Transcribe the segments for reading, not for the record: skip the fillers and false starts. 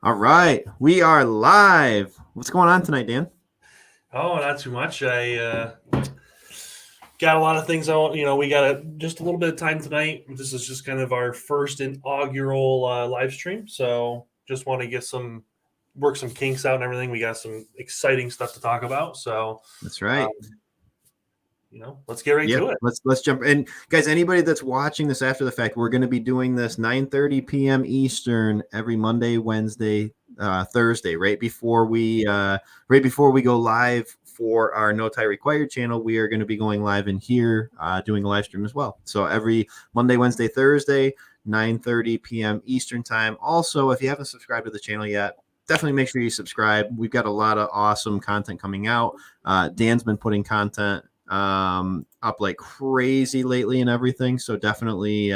All right, we are live. What's going on tonight, Dan? Oh, not too much. I got a lot of things. We got just a little bit of time tonight. This is just kind of our first inaugural live stream, so just want to get work some kinks out and everything. We got some exciting stuff to talk about, so That's um, right. let's get right Yep. to it. Let's jump in, guys. Anybody that's watching this after the fact, we're going to be doing this 9:30 p.m. Eastern every Monday, Wednesday, Thursday, right before we go live for our No Tie Required channel. We are going to be going live in here, doing a live stream as well. So every Monday, Wednesday, Thursday, 9:30 p.m. Eastern time. Also, if you haven't subscribed to the channel yet, definitely make sure you subscribe. We've got a lot of awesome content coming out. Dan's been putting content up like crazy lately and everything. So definitely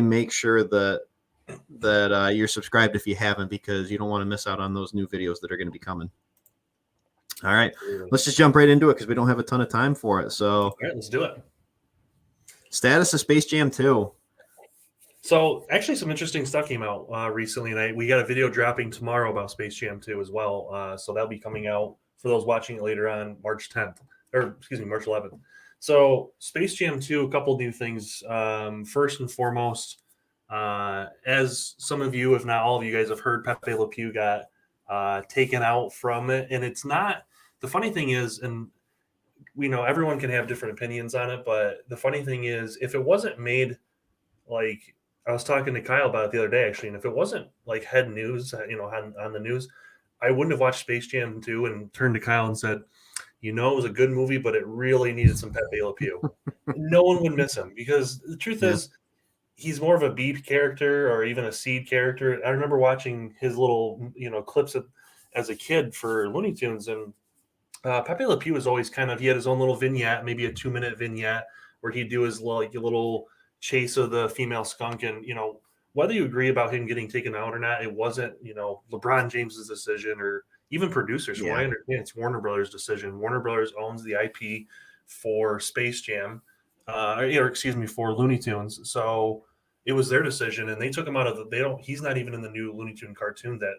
make sure that you're subscribed if you haven't, because you don't want to miss out on those new videos that are going to be coming. All right, let's just jump right into it because we don't have a ton of time for it. So, All right, let's do it. status of Space Jam 2. So actually, some interesting stuff came out recently, and we got a video dropping tomorrow about Space Jam 2 as well. So that'll be coming out for those watching it later on March 10th, or excuse me, March 11th. So Space Jam 2, a couple new things. First and foremost, as some of you, if not all of you guys, have heard, Pepe Le Pew got taken out from it, and it's not. The funny thing is, and we know everyone can have different opinions on it, but the funny thing is, if it wasn't made like I was talking to Kyle about it the other day, actually, and if it wasn't like head news, on the news, I wouldn't have watched Space Jam 2 and turned to Kyle and said, it was a good movie, but it really needed some Pepe Le Pew. No one would miss him because the truth Yeah. is, he's more of a B character or even a seed character. I remember watching his little, clips as a kid for Looney Tunes, and Pepe Le Pew was always he had his own little vignette, maybe a 2-minute vignette where he'd do his little chase of the female skunk. And, whether you agree about him getting taken out or not, it wasn't, LeBron James's decision or even producers. From what I understand, it's Warner Brothers' decision. Warner Brothers owns the IP for Space Jam, for Looney Tunes. So it was their decision, and they took him out of he's not even in the new Looney Tune cartoon that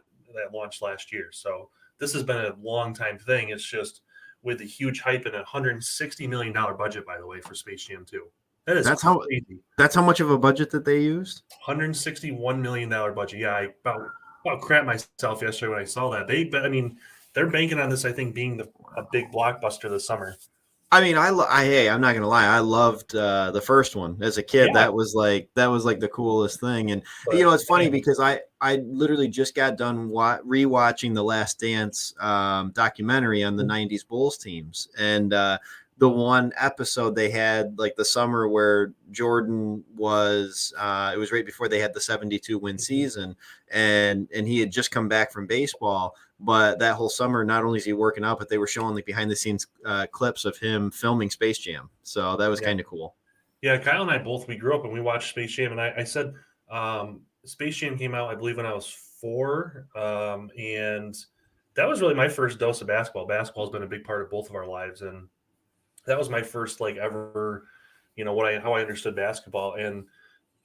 launched last year. So this has been a long time thing. It's just with a huge hype and $160 million budget, by the way, for Space Jam 2. That is crazy. That's how much of a budget that they used. $161 million budget. Yeah, I about crap myself yesterday when I saw that. They're banking on this, I think, being a big blockbuster this summer. I mean, hey, I'm not gonna lie. I loved the first one as a kid. Yeah. That was like the coolest thing. And it's funny because I literally just got done rewatching the Last Dance documentary on the '90s Bulls teams, and the one episode they had like the summer where Jordan was it was right before they had the 72 win season, and he had just come back from baseball. But that whole summer, not only is he working out, but they were showing like behind the scenes clips of him filming Space Jam. So that was kind of cool. Yeah, Kyle and I we grew up and we watched Space Jam, and I said Space Jam came out, I believe, when I was 4, and that was really my first dose of basketball. Basketball has been a big part of both of our lives, and that was my first ever, how I understood basketball. And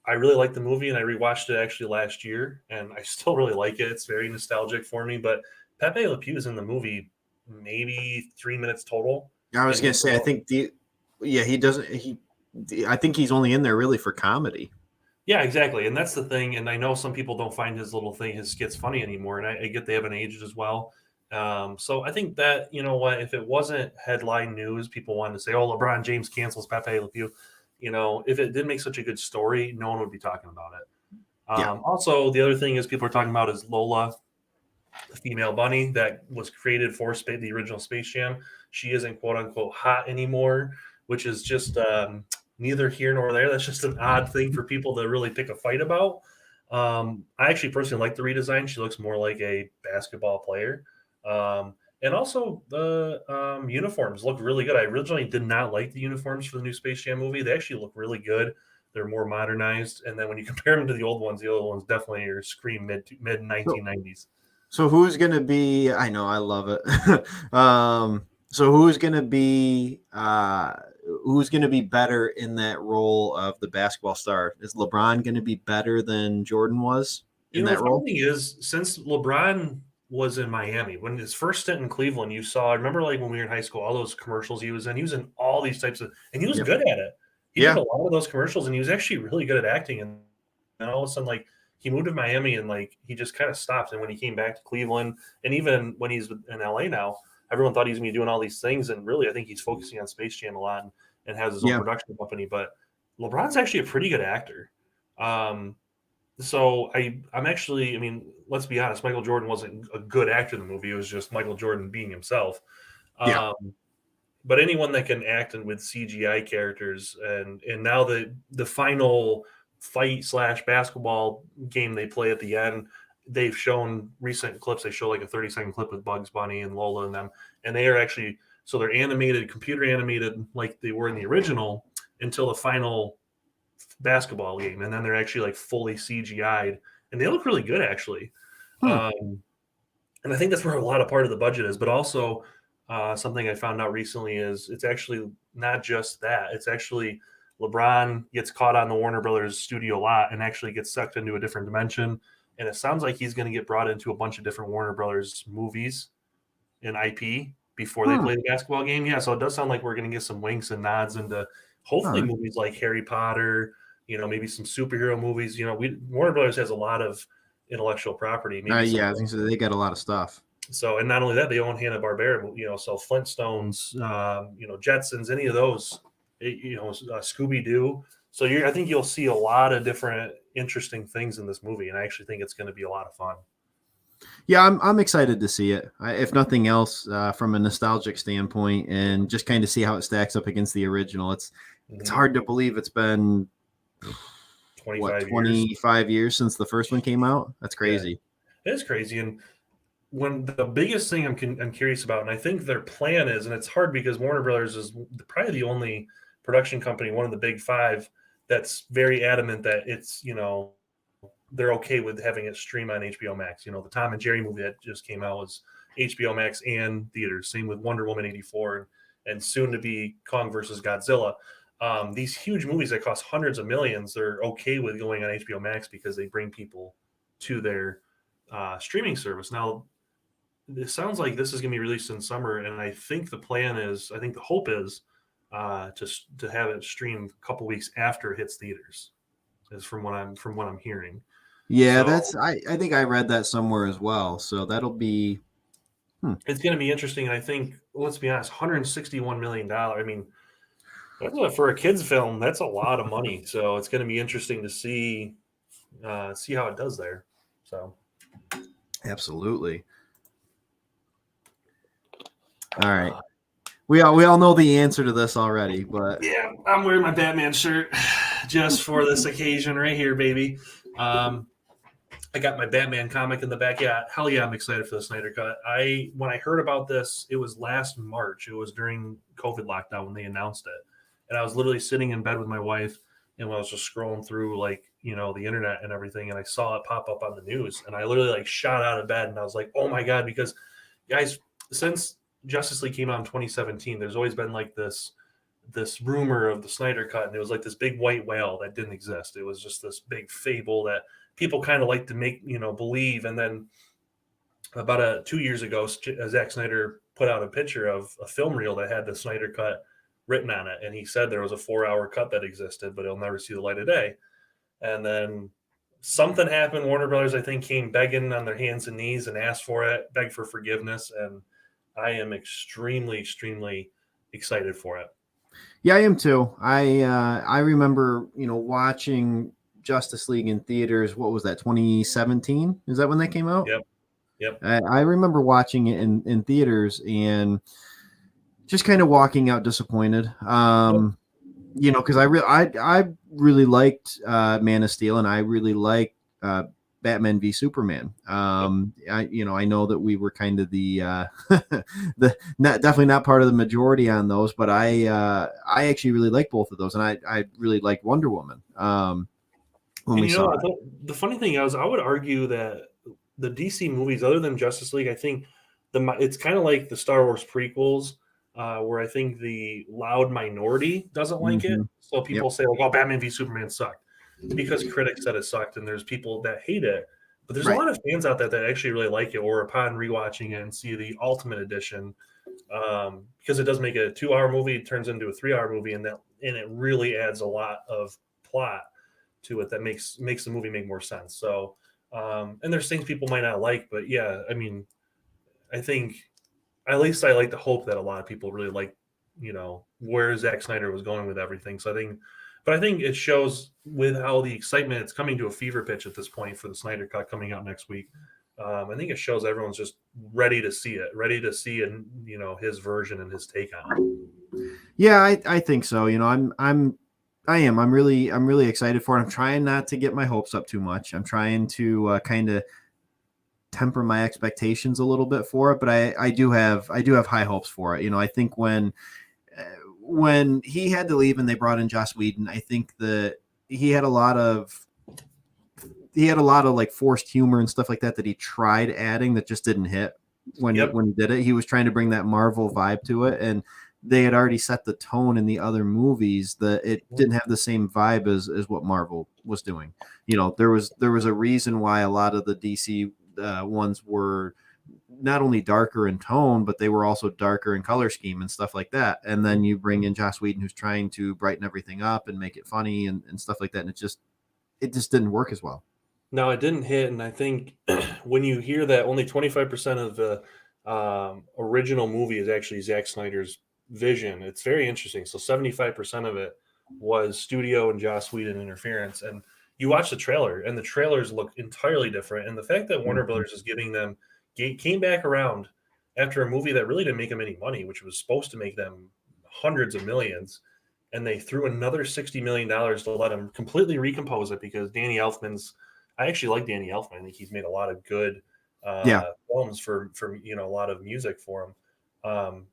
I really liked the movie, and I rewatched it actually last year, and I still really like it. It's very nostalgic for me. But Pepe Le Pew is in the movie maybe 3 minutes total. I was gonna say, I think he doesn't. I think he's only in there really for comedy. Yeah, exactly, and that's the thing. And I know some people don't find his skits funny anymore, and I get they haven't aged as well. So I think that, if it wasn't headline news, people wanted to say, "Oh, LeBron James cancels Pepe Le Pew." If it didn't make such a good story, no one would be talking about it. Also, the other thing is people are talking about is Lola, the female bunny that was created for the original Space Jam. She isn't quote unquote hot anymore, which is just neither here nor there. That's just an odd thing for people to really pick a fight about. I actually personally like the redesign. She looks more like a basketball player. And also the uniforms look really good. I originally did not like the uniforms for the new Space Jam movie. They actually look really good. They're more modernized. And then when you compare them to the old ones definitely are scream mid 1990s. So who's going to be, I know, I love it. So who's going to be better in that role of the basketball star? Is LeBron going to be better than Jordan was? in The that funny role. thing is, since LeBron was in Miami, when his first stint in Cleveland, I remember like when we were in high school, all those commercials he was in all these types of, and he was Yep. good at it. He did Yeah. a lot of those commercials, and he was actually really good at acting. And then all of a sudden, like he moved to Miami, and like he just kind of stopped. And when he came back to Cleveland, and even when he's in LA now, everyone thought he was going to be doing all these things. And really, I think he's focusing on Space Jam a lot and has his own Yeah. production company. But LeBron's actually a pretty good actor. So I'm actually, I mean, let's be honest, Michael Jordan wasn't a good actor in the movie. It was just Michael Jordan being himself. Yeah. Um, but anyone that can act and with CGI characters and now the final fight / basketball game they play at the end, they've shown recent clips. They show like a 30-second clip with Bugs Bunny and Lola and them, and they are actually so they're animated, computer animated like they were in the original until the final basketball game, and then they're actually like fully CGI'd, and they look really good actually. Hmm. And I think that's where a lot of part of the budget is, but also something I found out recently is it's actually not just that. It's actually LeBron gets caught on the Warner Brothers studio lot and actually gets sucked into a different dimension. And it sounds like he's going to get brought into a bunch of different Warner Brothers movies and IP before they Hmm. play the basketball game. Yeah, so it does sound like we're going to get some winks and nods into hopefully Huh. movies like Harry Potter, maybe some superhero movies. Warner Brothers has a lot of intellectual property, maybe some. Yeah, I think so. They got a lot of stuff. So, and not only that, they own Hanna-Barbera, so Flintstones, Jetsons, any of those, Scooby-Doo. So I think you'll see a lot of different interesting things in this movie, and I actually think it's going to be a lot of fun. Yeah, I'm excited to see it. If nothing else, from a nostalgic standpoint, and just kind of see how it stacks up against the original. It's hard to believe it's been 25 years since the first one came out. That's crazy. Yeah, it is crazy. And when the biggest thing I'm curious about, and I think their plan is, and it's hard because Warner Brothers is probably the only production company, one of the big five, that's very adamant that it's, they're okay with having it stream on HBO Max. The Tom and Jerry movie that just came out was HBO Max and theaters. Same with Wonder Woman 84 and soon to be Kong versus Godzilla. These huge movies that cost hundreds of millions, they're okay with going on HBO Max because they bring people to their streaming service. Now, it sounds like this is going to be released in summer, and I think the hope is to have it streamed a couple weeks after it hits theaters, is from what I'm hearing. Yeah, So, I think I read that somewhere as well. So that'll be it's going to be interesting. And I think, let's be honest, $161 million. I mean, for a kids film, that's a lot of money. So it's going to be interesting to see how it does there. So absolutely. All right. We all know the answer to this already, but yeah, I'm wearing my Batman shirt just for this occasion right here, baby. I got my Batman comic in the back. Yeah, hell yeah, I'm excited for the Snyder Cut. When I heard about this, it was last March. It was during COVID lockdown when they announced it, and I was literally sitting in bed with my wife, and I was just scrolling through the internet and everything, and I saw it pop up on the news, and I literally shot out of bed, and I was like, oh my god, because guys, since Justice League came out in 2017, there's always been this rumor of the Snyder Cut, and it was like this big white whale that didn't exist. It was just this big fable that people kind of like to make believe. And then about 2 years ago, Zack Snyder put out a picture of a film reel that had the Snyder Cut written on it, and he said there was a 4-hour cut that existed, but it'll never see the light of day. And then something happened. Warner Brothers, I think, came begging on their hands and knees and asked for it, begged for forgiveness, and I am extremely, extremely excited for it. yeah, I am too. I remember watching Justice League in theaters. What was that? 2017? Is that when that came out? Yep. I remember watching it in theaters and just kind of walking out disappointed. Because I really liked Man of Steel, and I really liked Batman v Superman. I know that we were kind of the definitely not part of the majority on those, but I actually really like both of those, and I really liked Wonder Woman when we saw it. The funny thing is, I would argue that the DC movies, other than Justice League, I think it's kind of like the Star Wars prequels, where I think the loud minority doesn't like it. So people say, like, oh, Batman v Superman sucked, because critics said it sucked, and there's people that hate it. But there's a Right. lot of fans out there that actually really like it, or upon rewatching it and see the ultimate edition, because it does make a 2 hour movie, it turns into a 3 hour movie, and it really adds a lot of plot to it that makes the movie make more sense. So, and there's things people might not like, but yeah, I mean, I think at least I like to hope that a lot of people really like, where Zack Snyder was going with everything. So I think it shows with how the excitement it's coming to a fever pitch at this point for the Snyder Cut coming out next week. I think it shows everyone's just ready to see it, ready to see, and his version and his take on it. Yeah, I think so. I'm really excited for it. I'm trying not to get my hopes up too much. I'm trying to kind of temper my expectations a little bit for it, but I do have high hopes for it. I think when he had to leave and they brought in Joss Whedon, I think that he had a lot of like forced humor and stuff like that he tried adding that just didn't hit when Yep. he did it. He was trying to bring that Marvel vibe to it, and they had already set the tone in the other movies that it didn't have the same vibe as what Marvel was doing. There was a reason why a lot of the DC ones were not only darker in tone, but they were also darker in color scheme and stuff like that. And then you bring in Joss Whedon, who's trying to brighten everything up and make it funny and stuff like that. And it just didn't work as well. No, it didn't hit, and I think when you hear that only 25% of the original movie is actually Zack Snyder's vision, it's very interesting. So 75% of it was studio and Joss Whedon interference. And you watch the trailer, and the trailers look entirely different. And the fact that Warner Brothers is giving them came back around after a movie that really didn't make them any money, which was supposed to make them hundreds of millions, and they threw another $60 million to let him completely recompose it because Danny Elfman's. I actually like Danny Elfman. I think he's made a lot of good films for a lot of music for him.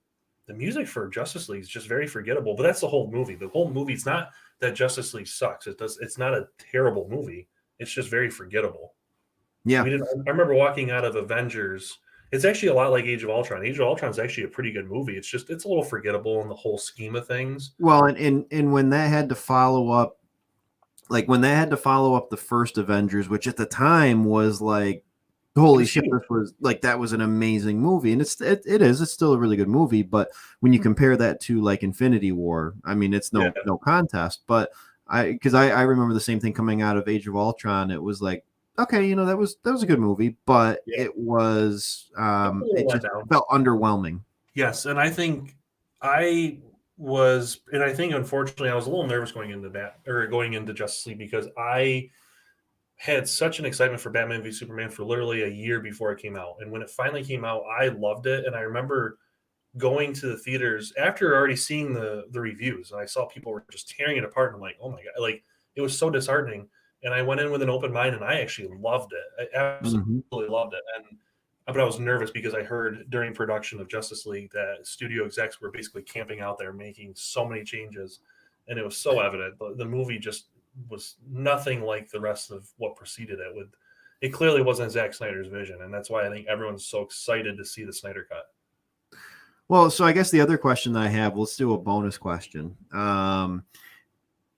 The music for Justice League is just very forgettable, but that's the whole movie. The whole movie, it's not that Justice League sucks. It's not a terrible movie. It's just very forgettable. Yeah. I remember walking out of Avengers. It's actually a lot like Age of Ultron. Age of Ultron is actually a pretty good movie. It's a little forgettable in the whole scheme of things. Well, and when that had to follow up, like when they had to follow up the first Avengers, which at the time was like, holy shit, this was like, that was an amazing movie. And it's still a really good movie. But when you compare that to like Infinity War, I mean, it's no contest. But because I remember the same thing coming out of Age of Ultron. It was like, okay, that was a good movie, but it was it just felt underwhelming. Yes, and I think unfortunately I was a little nervous going into Justice League because I had such an excitement for Batman v Superman for literally a year before it came out. And when it finally came out, I loved it. And I remember going to the theaters after already seeing the reviews, and I saw people were just tearing it apart. And I'm like, oh my God, like it was so disheartening. And I went in with an open mind and I actually loved it. I absolutely loved it. But I was nervous because I heard during production of Justice League that studio execs were basically camping out there making so many changes. And it was so evident. The movie just was nothing like the rest of what preceded it. It clearly wasn't Zack Snyder's vision. And that's why I think everyone's so excited to see the Snyder Cut. Well, so I guess the other question that I have, let's do a bonus question.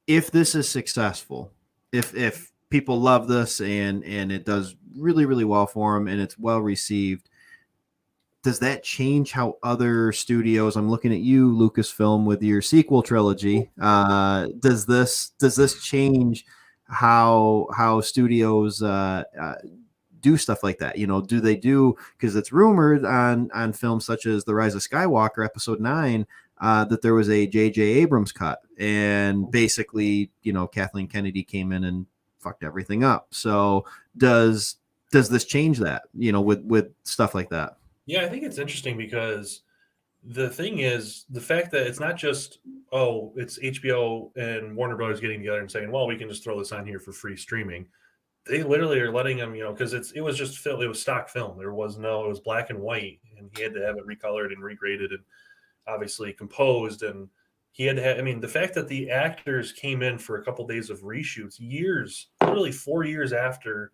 If this is successful, if people love this and it does really, really well for them and it's well received, does that change how other studios, I'm looking at you, Lucasfilm, with your sequel trilogy, does this change how studios do stuff like that? Do they do, because it's rumored on films such as The Rise of Skywalker Episode 9 that there was a J.J. Abrams cut, and basically Kathleen Kennedy came in and fucked everything up. So does this change that with stuff like that? Yeah, I think it's interesting because the thing is the fact that it's not just it's HBO and Warner Brothers getting together and saying, well, we can just throw this on here for free streaming. They literally are letting them, because it was just film. It was stock film. It was black and white, and he had to have it recolored and regraded and obviously composed. And he had to have, the fact that the actors came in for a couple days of reshoots, literally 4 years after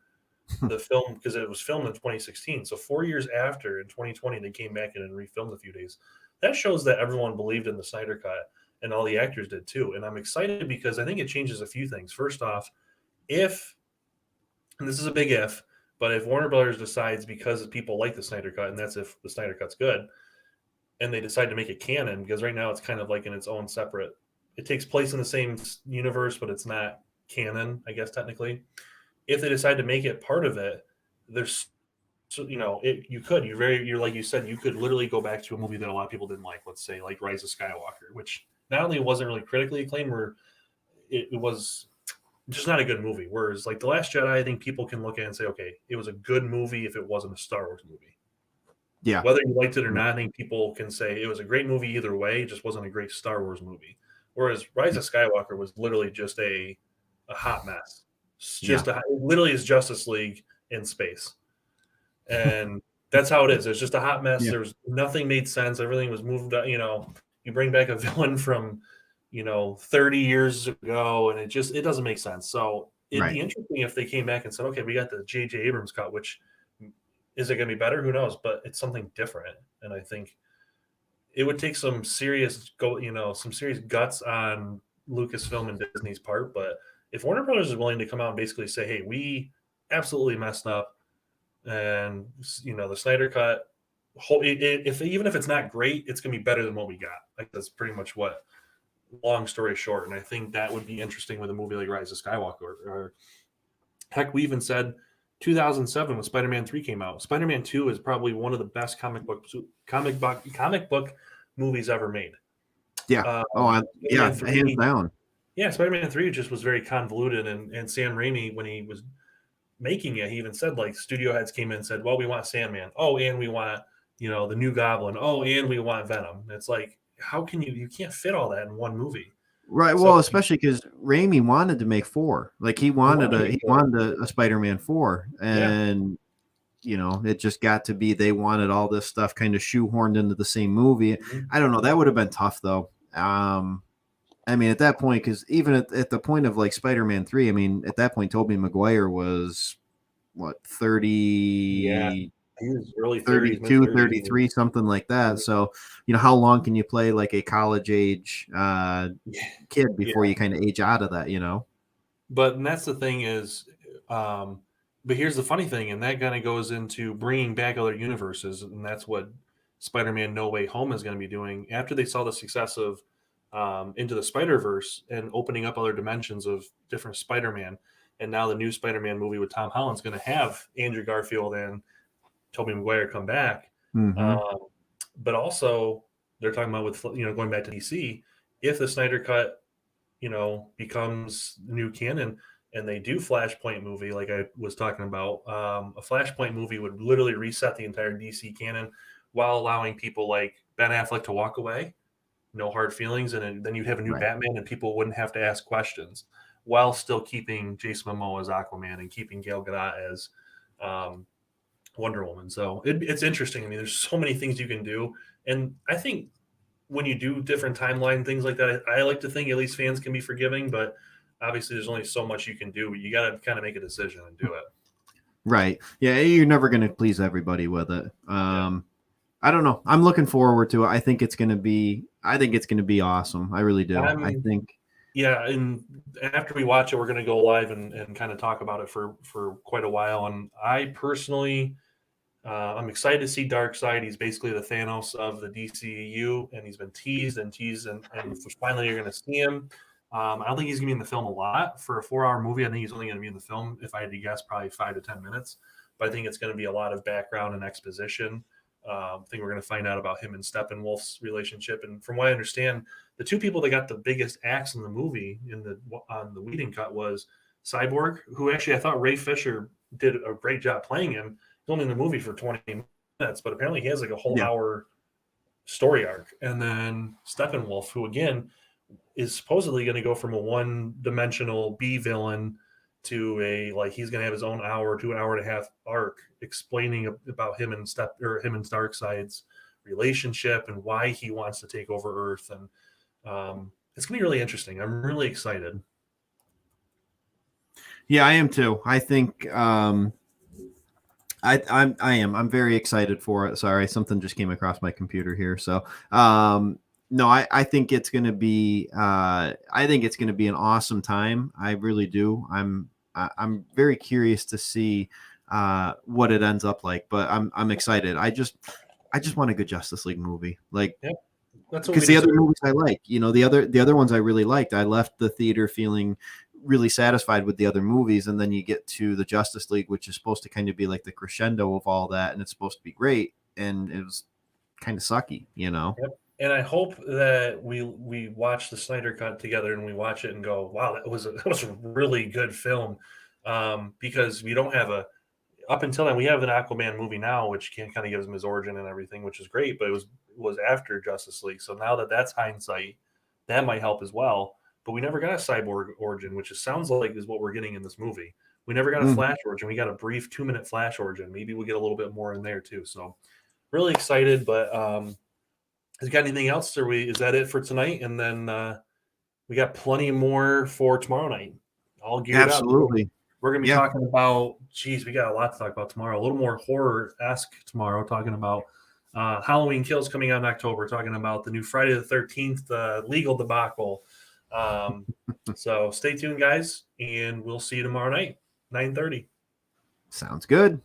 the film, because it was filmed in 2016. So 4 years after, in 2020, they came back in and refilmed a few days. That shows that everyone believed in the Snyder Cut, and all the actors did too. And I'm excited because I think it changes a few things. First off, and this is a big if, But if Warner Brothers decides, because people like the Snyder Cut, and that's if the Snyder Cut's good, and they decide to make it canon, because right now it's kind of like in its own separate. It takes place in the same universe, but it's not canon, I guess technically. If they decide to make it part of it, there's so you're like you said, you could literally go back to a movie that a lot of people didn't like. Let's say like Rise of Skywalker, which not only wasn't really critically acclaimed, where it was just not a good movie. Whereas like The Last Jedi, I think people can look at it and say, okay, it was a good movie if it wasn't a Star Wars movie. Yeah. Whether you liked it or not, I think people can say it was a great movie either way. It just wasn't a great Star Wars movie. Whereas Rise of Skywalker was literally just a hot mess. It's just it literally is Justice League in space. And that's how it is. It's just a hot mess. Yeah. There's nothing made sense. Everything was moved. You bring back a villain from 30 years ago, and it doesn't make sense. So it'd be interesting if they came back and said, okay, we got the J.J. Abrams cut, which is it going to be better? Who knows? But it's something different, and I think it would take some serious guts on Lucasfilm and Disney's part. But if Warner Brothers is willing to come out and basically say, hey, we absolutely messed up, and the Snyder Cut, even if it's not great, it's going to be better than what we got. Like that's pretty much what. Long story short, and I think that would be interesting with a movie like Rise of Skywalker. Or heck, we even said 2007 when Spider-Man 3 came out. Spider-Man 2 is probably one of the best comic book movies ever made. Yeah. Hands down. Yeah, Spider-Man 3 just was very convoluted, and Sam Raimi, when he was making it, he even said like studio heads came in and said, well, we want Sandman. Oh, and we want the new Goblin. Oh, and we want Venom. It's like, how can you can't fit all that in one movie, right? Well, especially because Raimi wanted to make 4. Like he wanted a Spider-Man 4, and it just got to be they wanted all this stuff kind of shoehorned into the same movie. I don't know, that would have been tough though. I mean, at that point, because even at the point of like Spider-Man 3, I mean, at that point, Tobey Maguire was what 30. Yeah. He was early 32, 33, something like that. So, how long can you play like a college age kid before you kind of age out of that, But that's the thing is, but here's the funny thing, and that kind of goes into bringing back other universes, and that's what Spider-Man No Way Home is going to be doing after they saw the success of Into the Spider-Verse and opening up other dimensions of different Spider-Man. And now the new Spider-Man movie with Tom Holland is going to have Andrew Garfield and Tobey Maguire come back. But also they're talking about with going back to DC, if the Snyder Cut becomes new canon and they do Flashpoint movie like I was talking about, a Flashpoint movie would literally reset the entire DC canon while allowing people like Ben Affleck to walk away, no hard feelings, and then you'd have a new Batman and people wouldn't have to ask questions, while still keeping Jason Momoa as Aquaman and keeping Gal Gadot as Wonder Woman. So it's interesting. I mean, there's so many things you can do. And I think when you do different timeline things like that, I like to think at least fans can be forgiving, but obviously there's only so much you can do. You got to kind of make a decision and do it. Right. Yeah. You're never going to please everybody with it. I don't know. I'm looking forward to it. I think it's going to be awesome. I really do. I think. Yeah, and after we watch it, we're going to go live and kind of talk about it for quite a while. And I personally, I'm excited to see Darkseid. He's basically the Thanos of the DCEU, and he's been teased, and finally you're going to see him. I don't think he's going to be in the film a lot. For a 4-hour movie, I think he's only going to be in the film, if I had to guess, probably 5 to 10 minutes. But I think it's going to be a lot of background and exposition. I think we're going to find out about him and Steppenwolf's relationship. And from what I understand, the two people that got the biggest axe in the movie on the Whedon cut was Cyborg, who actually I thought Ray Fisher did a great job playing him. He's only in the movie for 20 minutes, but apparently he has like a whole hour story arc. And then Steppenwolf, who again is supposedly going to go from a one-dimensional B villain to he's going to have his own hour to an hour and a half arc explaining about him and Darkseid's relationship and why he wants to take over Earth. And it's going to be really interesting. I'm really excited. Yeah, I am too. I think I am. I'm very excited for it. Sorry, something just came across my computer here. So no, I think it's going to be an awesome time. I really do. I'm very curious to see what it ends up like. But I'm excited. I just want a good Justice League movie, like. Yep. That's what we Because the other deserve. movies I like, the other ones I really liked. I left the theater feeling really satisfied with the other movies, and then you get to the Justice League, which is supposed to kind of be like the crescendo of all that, and it's supposed to be great, and it was kind of sucky. Yep. And I hope that we watch the Snyder Cut together and we watch it and go, wow, that was a really good film. Because we don't have up until then we have an Aquaman movie now, which kind of gives him his origin and everything, which is great. But it was after Justice League, so now that that's hindsight, that might help as well. But we never got a cyborg origin, which sounds like is what we're getting in this movie. We never got a Flash origin. We got a brief 2-minute Flash origin. Maybe we'll get a little bit more in there too. So really excited. But has got anything else? Is that it for tonight? And then we got plenty more for tomorrow night. All geared up. Absolutely. We're going to be talking about, we got a lot to talk about tomorrow. A little more horror-esque tomorrow, talking about Halloween Kills coming out in October, talking about the new Friday the 13th legal debacle. So stay tuned, guys, and we'll see you tomorrow night, 9:30. Sounds good.